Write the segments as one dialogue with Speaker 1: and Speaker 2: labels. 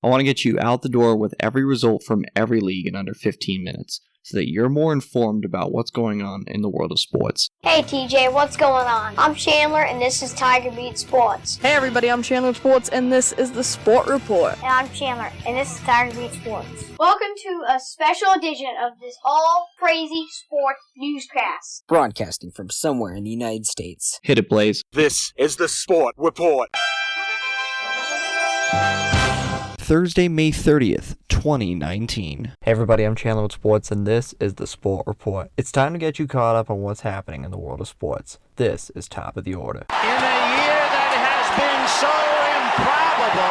Speaker 1: I want to get you out the door with every result from every league in under 15 minutes, so that you're more informed about what's going on in the world of sports.
Speaker 2: Hey TJ, what's going on? I'm Chandler and this is Tiger Beat Sports.
Speaker 3: Hey everybody, I'm Chandler Sports and this is the Sport Report.
Speaker 2: And I'm Chandler and this is Tiger Beat Sports. Welcome to a special edition of this all-crazy sports newscast.
Speaker 4: Broadcasting from somewhere in the United States.
Speaker 1: Hit it, Blaze.
Speaker 5: This is the Sport Report.
Speaker 1: Thursday, May 30th, 2019.
Speaker 6: Hey everybody, I'm Chandler with Sports, and this is the Sport Report. It's time to get you caught up on what's happening in the world of sports. This is Top of the Order.
Speaker 7: In a year that has been so improbable,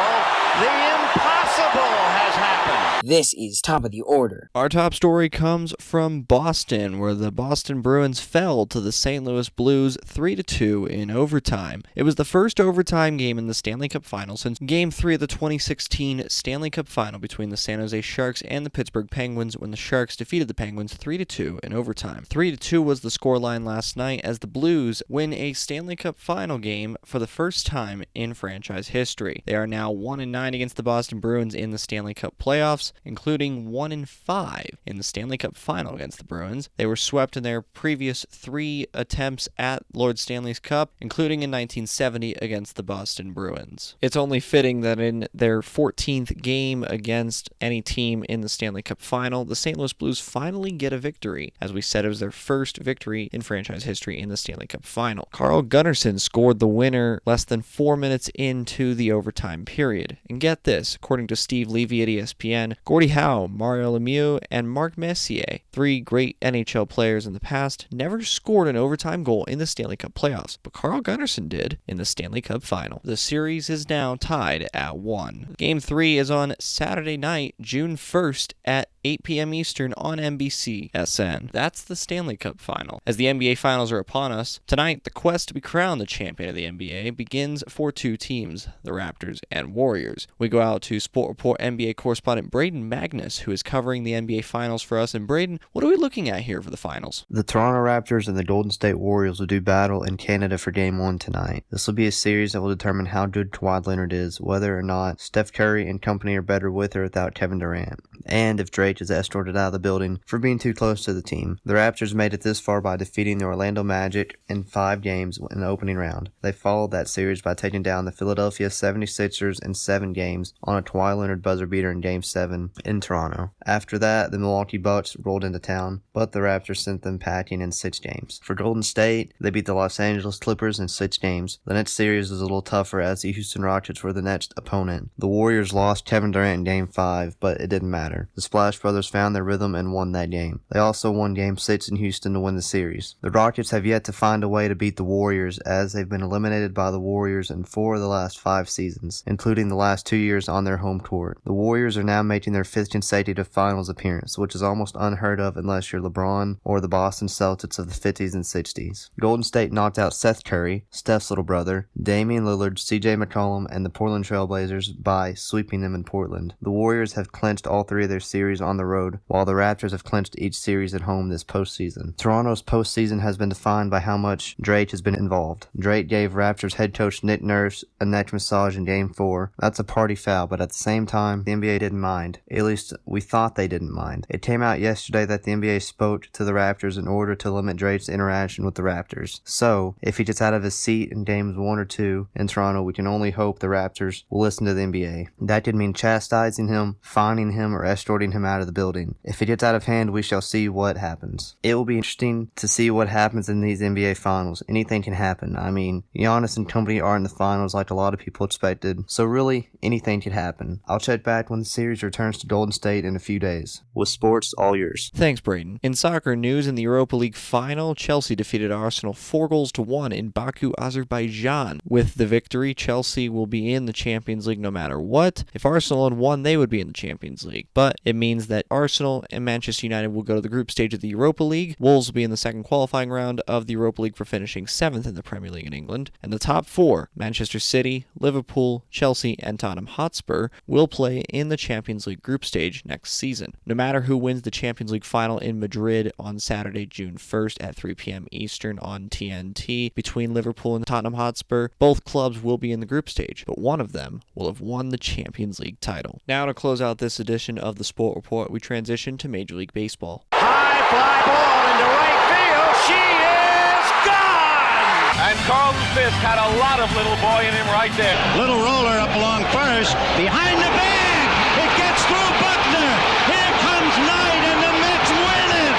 Speaker 7: the impossible has happened.
Speaker 4: This is Top of the Order.
Speaker 1: Our top story comes from Boston, where the Boston Bruins fell to the St. Louis Blues 3-2 in overtime. It was the first overtime game in the Stanley Cup Final since Game 3 of the 2016 Stanley Cup Final between the San Jose Sharks and the Pittsburgh Penguins, when the Sharks defeated the Penguins 3-2 in overtime. 3-2 was the scoreline last night as the Blues win a Stanley Cup Final game for the first time in franchise history. They are now 1-9 against the Boston Bruins in the Stanley Cup playoffs, including 1-5 in the Stanley Cup Final against the Bruins. They were swept in their previous 3 attempts at Lord Stanley's Cup, including in 1970 against the Boston Bruins. It's only fitting that in their 14th game against any team in the Stanley Cup Final, the St. Louis Blues finally get a victory. As we said, it was their first victory in franchise history in the Stanley Cup Final. Carl Gunnarsson scored the winner less than 4 minutes into the overtime period. And get this, according to Steve Levy at ESPN, Gordie Howe, Mario Lemieux, and Mark Messier, 3 great NHL players in the past, never scored an overtime goal in the Stanley Cup playoffs, but Carl Gunnarsson did in the Stanley Cup Final. The series is now tied at 1. Game 3 is on Saturday night, June 1st at 8 p.m. Eastern on NBC SN. That's the Stanley Cup Final. As the NBA Finals are upon us, tonight the quest to be crowned the champion of the NBA begins for 2 teams, the Raptors and Warriors. We go out to Sport Report NBA correspondent Braden Magnus, who is covering the NBA Finals for us. And Braden, what are we looking at here for the Finals?
Speaker 8: The Toronto Raptors and the Golden State Warriors will do battle in Canada for Game 1 tonight. This will be a series that will determine how good Kawhi Leonard is, whether or not Steph Curry and company are better with or without Kevin Durant, and if Drake is escorted out of the building for being too close to the team. The Raptors made it this far by defeating the Orlando Magic in 5 games in the opening round. They followed that series by taking down the Philadelphia 76ers in 7 games on a Kawhi Leonard buzzer beater in Game 7 in Toronto. After that, the Milwaukee Bucks rolled into town, but the Raptors sent them packing in 6 games. For Golden State, they beat the Los Angeles Clippers in 6 games. The next series was a little tougher as the Houston Rockets were the next opponent. The Warriors lost Kevin Durant in Game 5, but it didn't matter. The Splash Brothers found their rhythm and won that game. They also won Game 6 in Houston to win the series. The Rockets have yet to find a way to beat the Warriors, as they've been eliminated by the Warriors in 4 of the last 5 seasons, including the last 2 years on their home court. The Warriors are now making their 5th consecutive finals appearance, which is almost unheard of unless you're LeBron or the Boston Celtics of the 50s and 60s. Golden State knocked out Seth Curry, Steph's little brother, Damian Lillard, CJ McCollum, and the Portland Trailblazers by sweeping them in Portland. The Warriors have clinched all 3 of their series on the road, while the Raptors have clinched each series at home this postseason. Toronto's postseason has been defined by how much Drake has been involved. Drake gave Raptors head coach Nick Nurse a neck massage in Game 4. That's a party foul, but at the same time, the NBA didn't mind. At least, we thought they didn't mind. It came out yesterday that the NBA spoke to the Raptors in order to limit Drake's interaction with the Raptors. So, if he gets out of his seat in Games 1 or 2 in Toronto, we can only hope the Raptors will listen to the NBA. That could mean chastising him, fining him, or escorting him out of the building. If it gets out of hand, we shall see what happens. It will be interesting to see what happens in these NBA Finals. Anything can happen. I mean, Giannis and company are in the Finals like a lot of people expected, so really, anything can happen. I'll check back when the series returns to Golden State in a few days. With sports, all yours.
Speaker 1: Thanks, Braden. In soccer news, in the Europa League final, Chelsea defeated Arsenal 4-1 in Baku, Azerbaijan. With the victory, Chelsea will be in the Champions League no matter what. If Arsenal had won, they would be in the Champions League. But it means that Arsenal and Manchester United will go to the group stage of the Europa League. Wolves will be in the second qualifying round of the Europa League for finishing 7th in the Premier League in England. And the top 4, Manchester City, Liverpool, Chelsea, and Tottenham Hotspur, will play in the Champions League League group stage next season. No matter who wins the Champions League final in Madrid on Saturday, June 1st at 3 p.m. Eastern on TNT between Liverpool and Tottenham Hotspur, both clubs will be in the group stage, but one of them will have won the Champions League title. Now to close out this edition of the Sport Report, we transition to Major League Baseball.
Speaker 7: High fly ball into right field. She is gone!
Speaker 5: And Carlton Fisk had a lot of little boy in him right there.
Speaker 7: Little roller up along first. Behind the bag. It gets through Buckner. Here comes Knight and the Mets win it.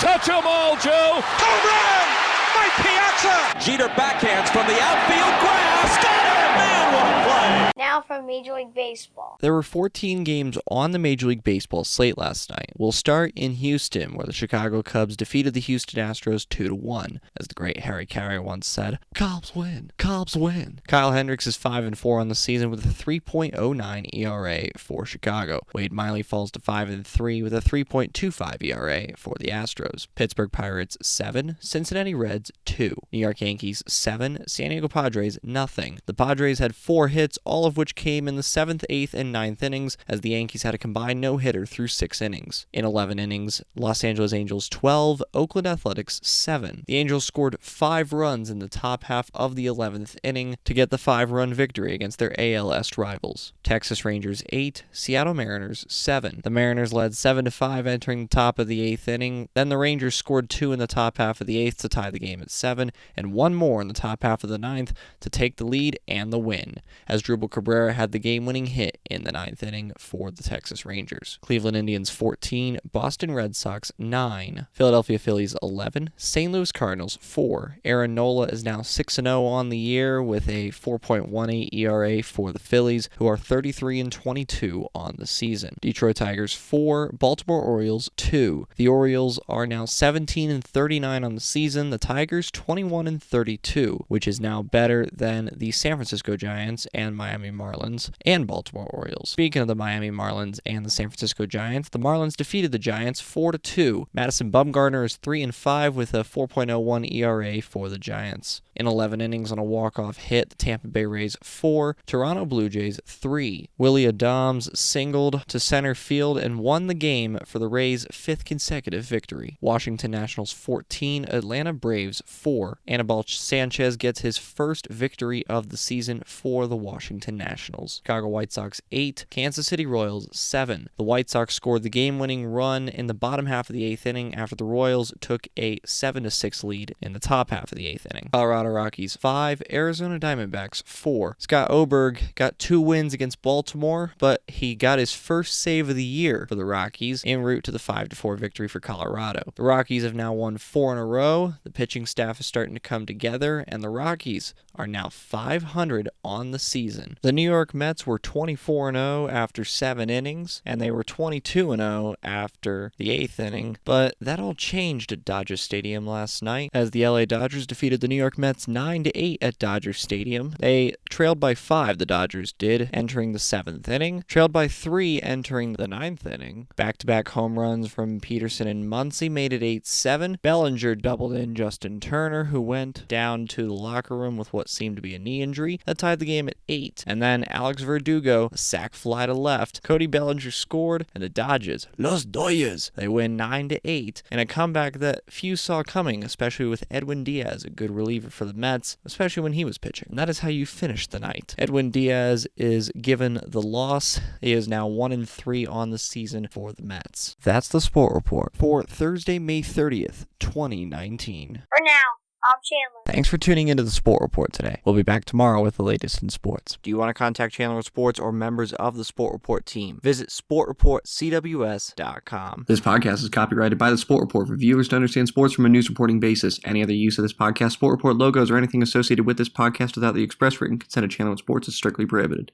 Speaker 5: Touch 'em all, Joe.
Speaker 7: Home run! Mike Piazza!
Speaker 9: Jeter backhands from the outfield grass. Got it! Man, what a play!
Speaker 2: Now from Major League Baseball.
Speaker 1: There were 14 games on the Major League Baseball slate last night. We'll start in Houston, where the Chicago Cubs defeated the Houston Astros 2-1. As the great Harry Carey once said, Cubs win, Cubs win. Kyle Hendricks is 5-4 on the season with a 3.09 ERA for Chicago. Wade Miley falls to 5-3 with a 3.25 ERA for the Astros. Pittsburgh Pirates 7, Cincinnati Reds 2, New York Yankees 7, San Diego Padres nothing. The Padres had 4 hits, all of which came in the 7th, 8th, and 9th innings, as the Yankees had a combined no-hitter through 6 innings. In 11 innings, Los Angeles Angels 12, Oakland Athletics 7. The Angels scored 5 runs in the top half of the 11th inning to get the 5-run victory against their ALS rivals. Texas Rangers 8, Seattle Mariners 7. The Mariners led 7-5 entering the top of the 8th inning. Then the Rangers scored 2 in the top half of the 8th to tie the game at 7, and 1 more in the top half of the 9th to take the lead and the win, as Drupal Cabrera had the game-winning hit in the 9th inning for the Texas Rangers. Cleveland Indians 14, Boston Red Sox 9, Philadelphia Phillies 11, St. Louis Cardinals 4. Aaron Nola is now 6-0 on the year with a 4.18 ERA for the Phillies, who are 33-22 on the season. Detroit Tigers 4, Baltimore Orioles 2. The Orioles are now 17-39 on the season. The Tigers 21-32, which is now better than the San Francisco Giants and Miami Marlins and Baltimore Orioles. Speaking of the Miami Marlins and the San Francisco Giants, the Marlins defeated the Giants 4-2. Madison Bumgarner is 3-5 with a 4.01 ERA for the Giants. In 11 innings on a walk-off hit, the Tampa Bay Rays 4, Toronto Blue Jays 3. Willie Adams singled to center field and won the game for the Rays' 5th consecutive victory. Washington Nationals 14, Atlanta Braves 4. Anibal Sanchez gets his first victory of the season for the Washington Nationals. Chicago White Sox 8, Kansas City Royals 7. The White Sox scored the game-winning run in the bottom half of the 8th inning after the Royals took a 7-6 lead in the top half of the 8th inning. Colorado Rockies 5, Arizona Diamondbacks 4. Scott Oberg got 2 wins against Baltimore, but he got his first save of the year for the Rockies en route to the 5-4 victory for Colorado. The Rockies have now won 4 in a row. The pitching staff is starting to come together, and the Rockies are now 500 on the season. The New York Mets were 24-0 after 7 innings, and they were 22-0 after the 8th inning, but that all changed at Dodger Stadium last night as the LA Dodgers defeated the New York Mets 9-8 at Dodger Stadium. They trailed by 5, the Dodgers did, entering the 7th inning, trailed by 3 entering the 9th inning. Back-to-back home runs from Peterson and Muncy made it 8-7. Bellinger doubled in Justin Turner, who went down to the locker room with what seemed to be a knee injury. That tied the game at 8. And then Alex Verdugo, a sac fly to left. Cody Bellinger scored, and the Dodgers, Los Dodgers, they win 9-8 in a comeback that few saw coming, especially with Edwin Diaz, a good reliever for the Mets, especially when he was pitching. And that is how you finish the night. Edwin Diaz is given the loss. He is now 1-3 on the season for the Mets. That's the Sport Report for Thursday, May 30th, 2019.
Speaker 2: For now, I'm Chandler.
Speaker 1: Thanks for tuning into the Sport Report today. We'll be back tomorrow with the latest in sports. Do you want to contact Chandler Sports or members of the Sport Report team? Visit sportreportcws.com.
Speaker 10: This podcast is copyrighted by the Sport Report for viewers to understand sports from a news reporting basis. Any other use of this podcast, Sport Report logos, or anything associated with this podcast without the express written consent of Chandler Sports is strictly prohibited.